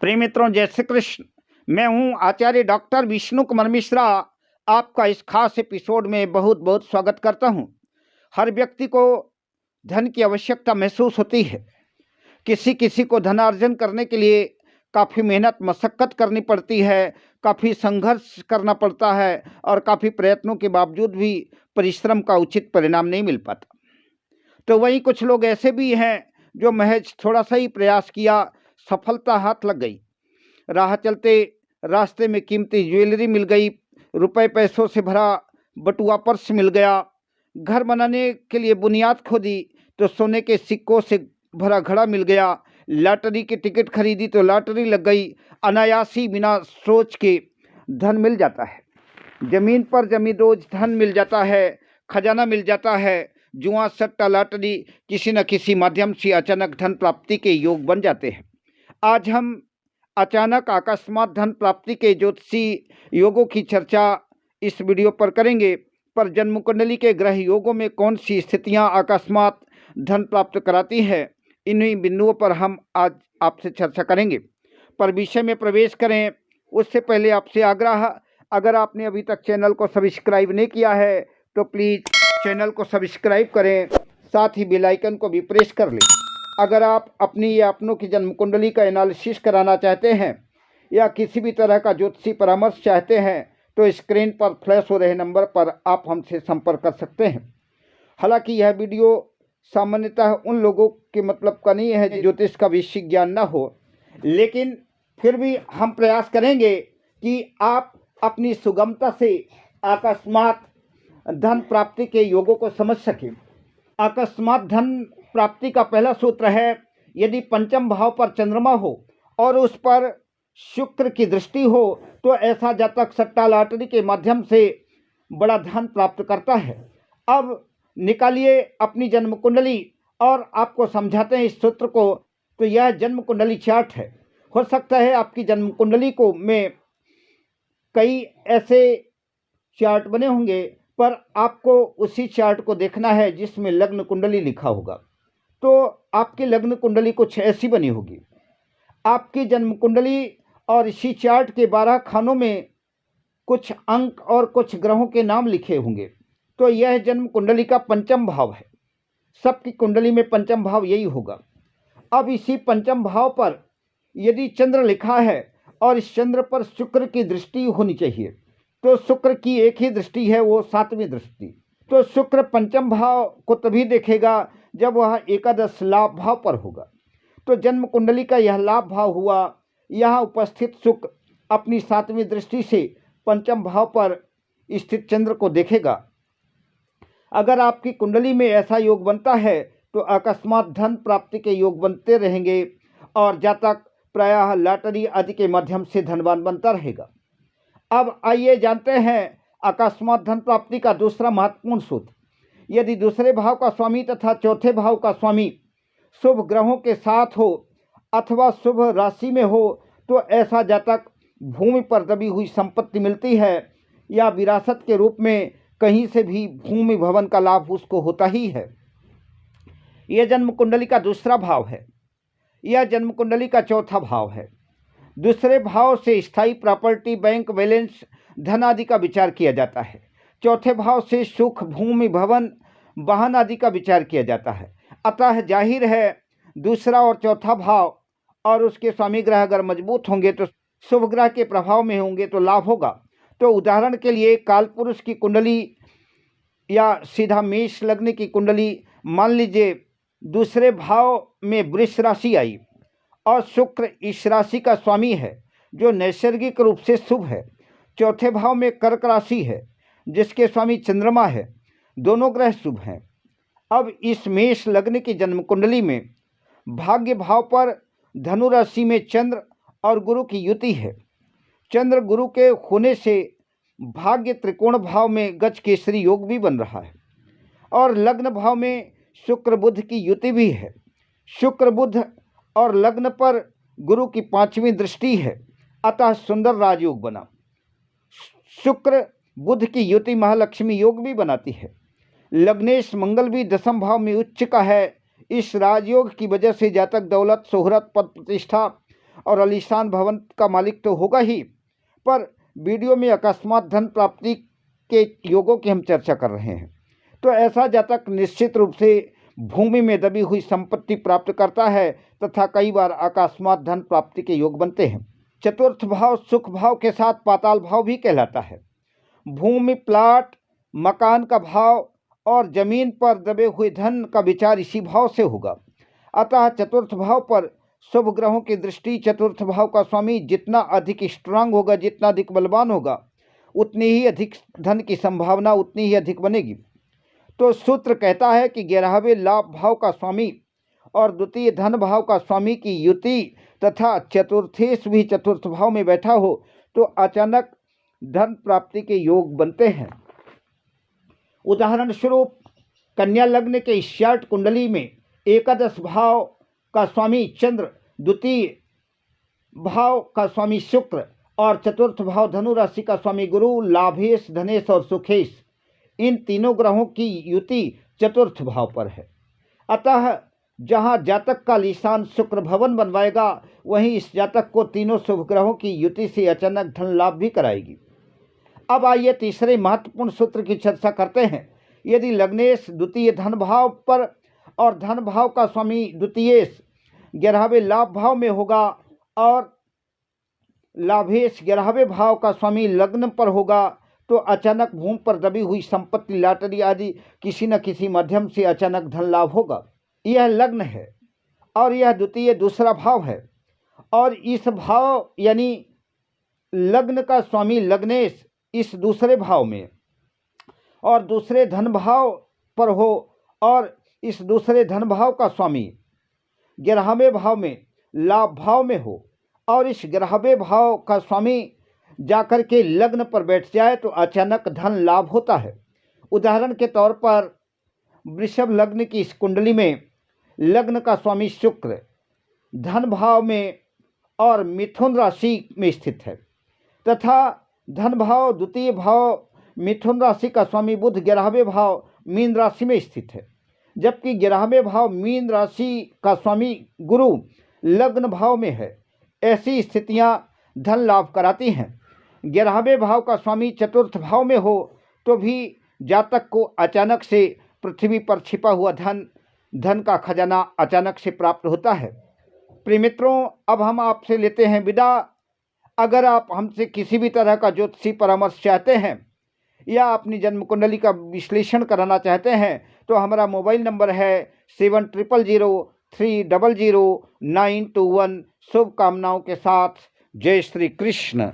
प्रिय मित्रों, जय श्री कृष्ण। मैं हूं आचार्य डॉक्टर विष्णु कुमार मिश्रा। आपका इस खास एपिसोड में बहुत बहुत स्वागत करता हूं। हर व्यक्ति को धन की आवश्यकता महसूस होती है। किसी किसी को धनार्जन करने के लिए काफ़ी मेहनत मशक्क़त करनी पड़ती है, काफ़ी संघर्ष करना पड़ता है और काफ़ी प्रयत्नों के बावजूद भी परिश्रम का उचित परिणाम नहीं मिल पाता। तो वहीं कुछ लोग ऐसे भी हैं जो महज थोड़ा सा ही प्रयास किया, सफलता हाथ लग गई। राह चलते रास्ते में कीमती ज्वेलरी मिल गई, रुपए पैसों से भरा बटुआ पर्स मिल गया। घर बनाने के लिए बुनियाद खोदी तो सोने के सिक्कों से भरा घड़ा मिल गया। लॉटरी की टिकट खरीदी तो लॉटरी लग गई। अनायासी बिना सोच के धन मिल जाता है। जमीन पर जमी रोज धन मिल जाता है, खजाना मिल जाता है। जुआ सट्टा लॉटरी किसी न किसी माध्यम से अचानक धन प्राप्ति के योग बन जाते हैं। आज हम अचानक अकस्मात धन प्राप्ति के ज्योतिषी योगों की चर्चा इस वीडियो पर करेंगे। पर जन्म कुंडली के ग्रह योगों में कौन सी स्थितियां अकस्मात धन प्राप्त कराती है, इन्हीं बिंदुओं पर हम आज आपसे चर्चा करेंगे। पर विषय में प्रवेश करें उससे पहले आपसे आग्रह, अगर आपने अभी तक चैनल को सब्सक्राइब नहीं किया है तो प्लीज़ चैनल को सब्सक्राइब करें, साथ ही बेल आइकन को भी प्रेस कर लें। अगर आप अपनी या अपनों की जन्म कुंडली का एनालिसिस कराना चाहते हैं या किसी भी तरह का ज्योतिषी परामर्श चाहते हैं तो स्क्रीन पर फ्लैश हो रहे नंबर पर आप हमसे संपर्क कर सकते हैं। हालांकि यह वीडियो सामान्यतः उन लोगों के मतलब का नहीं है ज्योतिष का विशेष ज्ञान न हो, लेकिन फिर भी हम प्रयास करेंगे कि आप अपनी सुगमता से अकस्मात धन प्राप्ति के योगों को समझ सकें। अकस्मात धन प्राप्ति का पहला सूत्र है, यदि पंचम भाव पर चंद्रमा हो और उस पर शुक्र की दृष्टि हो तो ऐसा जातक सट्टा लॉटरी के माध्यम से बड़ा धन प्राप्त करता है। अब निकालिए अपनी जन्म कुंडली और आपको समझाते हैं इस सूत्र को। तो यह जन्म कुंडली चार्ट है। हो सकता है आपकी जन्म कुंडली को में कई ऐसे चार्ट बने होंगे, पर आपको उसी चार्ट को देखना है जिसमें लग्न कुंडली लिखा होगा। तो आपकी लग्न कुंडली कुछ ऐसी बनी होगी। आपकी जन्म कुंडली और इसी चार्ट के 12 खानों में कुछ अंक और कुछ ग्रहों के नाम लिखे होंगे। तो यह जन्म कुंडली का पंचम भाव है। सबकी कुंडली में पंचम भाव यही होगा। अब इसी पंचम भाव पर यदि चंद्र लिखा है और इस चंद्र पर शुक्र की दृष्टि होनी चाहिए, तो शुक्र की एक ही दृष्टि है, वो 7वीं दृष्टि। तो शुक्र पंचम भाव को तभी देखेगा जब वह एकादश लाभ भाव पर होगा। तो जन्म कुंडली का यह लाभ भाव हुआ। यहाँ उपस्थित शुक्र अपनी 7वीं दृष्टि से पंचम भाव पर स्थित चंद्र को देखेगा। अगर आपकी कुंडली में ऐसा योग बनता है तो अकस्मात धन प्राप्ति के योग बनते रहेंगे और जातक प्रायः लॉटरी आदि के माध्यम से धनवान बनता रहेगा। अब आइए जानते हैं अकस्मात धन प्राप्ति का दूसरा महत्वपूर्ण सूत्र। यदि दूसरे भाव का स्वामी तथा चौथे भाव का स्वामी शुभ ग्रहों के साथ हो अथवा शुभ राशि में हो तो ऐसा जातक भूमि पर दबी हुई संपत्ति मिलती है या विरासत के रूप में कहीं से भी भूमि भवन का लाभ उसको होता ही है। यह जन्म कुंडली का दूसरा भाव है। यह जन्म कुंडली का चौथा भाव है। दूसरे भाव से स्थायी प्रॉपर्टी, बैंक बैलेंस, धन आदि का विचार किया जाता है। चौथे भाव से सुख, भूमि, भवन, वाहन आदि का विचार किया जाता है। अतः जाहिर है दूसरा और चौथा भाव और उसके स्वामी ग्रह अगर मजबूत होंगे तो शुभ ग्रह के प्रभाव में होंगे तो लाभ होगा। तो उदाहरण के लिए कालपुरुष की कुंडली या सीधा मेष लग्न की कुंडली, मान लीजिए दूसरे भाव में वृष राशि आई और शुक्र इस राशि का स्वामी है जो नैसर्गिक रूप से शुभ है। चौथे भाव में कर्क राशि है जिसके स्वामी चंद्रमा है। दोनों ग्रह शुभ हैं। अब इस मेष लग्न की जन्म कुंडली में भाग्य भाव पर धनु राशि में चंद्र और गुरु की युति है। चंद्र गुरु के होने से भाग्य त्रिकोण भाव में गज केसरी योग भी बन रहा है और लग्न भाव में शुक्र बुध की युति भी है। शुक्र बुध और लग्न पर गुरु की 5वीं दृष्टि है, अतः सुंदर राजयोग बना। शुक्र बुध की युति महालक्ष्मी योग भी बनाती है। लग्नेश मंगल भी 10म भाव में उच्च का है। इस राजयोग की वजह से जातक दौलत, शोहरत, पद प्रतिष्ठा और आलीशान भवन का मालिक तो होगा ही, पर वीडियो में अकस्मात धन प्राप्ति के योगों की हम चर्चा कर रहे हैं। तो ऐसा जातक निश्चित रूप से भूमि में दबी हुई संपत्ति प्राप्त करता है तथा कई बार अकस्मात धन प्राप्ति के योग बनते हैं। चतुर्थ भाव सुख भाव के साथ पाताल भाव भी कहलाता है। भूमि, प्लाट, मकान का भाव और जमीन पर दबे हुए धन का विचार इसी भाव से होगा। अतः चतुर्थ भाव पर शुभ ग्रहों की दृष्टि, चतुर्थ भाव का स्वामी जितना अधिक स्ट्रांग होगा, जितना अधिक बलवान होगा, उतनी ही अधिक धन की संभावना उतनी ही अधिक बनेगी। तो सूत्र कहता है कि 11वें लाभ भाव का स्वामी और द्वितीय धन भाव का स्वामी की युति तथा चतुर्थेश भी चतुर्थ भाव में बैठा हो तो अचानक धन प्राप्ति के योग बनते हैं। उदाहरण स्वरूप कन्या लग्न के शार्ट कुंडली में एकादश भाव का स्वामी चंद्र, द्वितीय भाव का स्वामी शुक्र और चतुर्थ भाव धनु राशि का स्वामी गुरु, लाभेश, धनेश और सुखेश, इन तीनों ग्रहों की युति चतुर्थ भाव पर है। अतः जहाँ जातक का लिसान शुक्र भवन बनवाएगा, वहीं इस जातक को तीनों शुभ ग्रहों की युति से अचानक धन लाभ भी कराएगी। अब आइए तीसरे महत्वपूर्ण सूत्र की चर्चा करते हैं। यदि लग्नेश द्वितीय धन भाव पर और धन भाव का स्वामी द्वितीयेश 11वें लाभ भाव में होगा और लाभेश 11वें भाव का स्वामी लग्न पर होगा तो अचानक भूमि पर दबी हुई संपत्ति, लॉटरी आदि किसी न किसी माध्यम से अचानक धन लाभ होगा। यह लग्न है और यह द्वितीय दूसरा भाव है और इस भाव यानी लग्न का स्वामी लग्नेश इस दूसरे भाव में और दूसरे धन भाव पर हो और इस दूसरे धन भाव का स्वामी 11वें भाव में लाभ भाव में हो और इस 11वें भाव का स्वामी जाकर के लग्न पर बैठ जाए तो अचानक धन लाभ होता है। उदाहरण के तौर पर वृषभ लग्न की इस कुंडली में लग्न का स्वामी शुक्र धन भाव में और मिथुन राशि में स्थित है तथा धन भाव द्वितीय भाव मिथुन राशि का स्वामी बुध 11वें भाव मीन राशि में स्थित है, जबकि 11वें भाव मीन राशि का स्वामी गुरु लग्न भाव में है। ऐसी स्थितियां धन लाभ कराती हैं। 11वें भाव का स्वामी चतुर्थ भाव में हो तो भी जातक को अचानक से पृथ्वी पर छिपा हुआ धन का खजाना अचानक से प्राप्त होता है। प्रिय मित्रों, अब हम आपसे लेते हैं विदा। अगर आप हमसे किसी भी तरह का ज्योतिषी परामर्श चाहते हैं या अपनी जन्म कुंडली का विश्लेषण कराना चाहते हैं तो हमारा मोबाइल नंबर है 7003000921। शुभकामनाओं के साथ, जय श्री कृष्ण।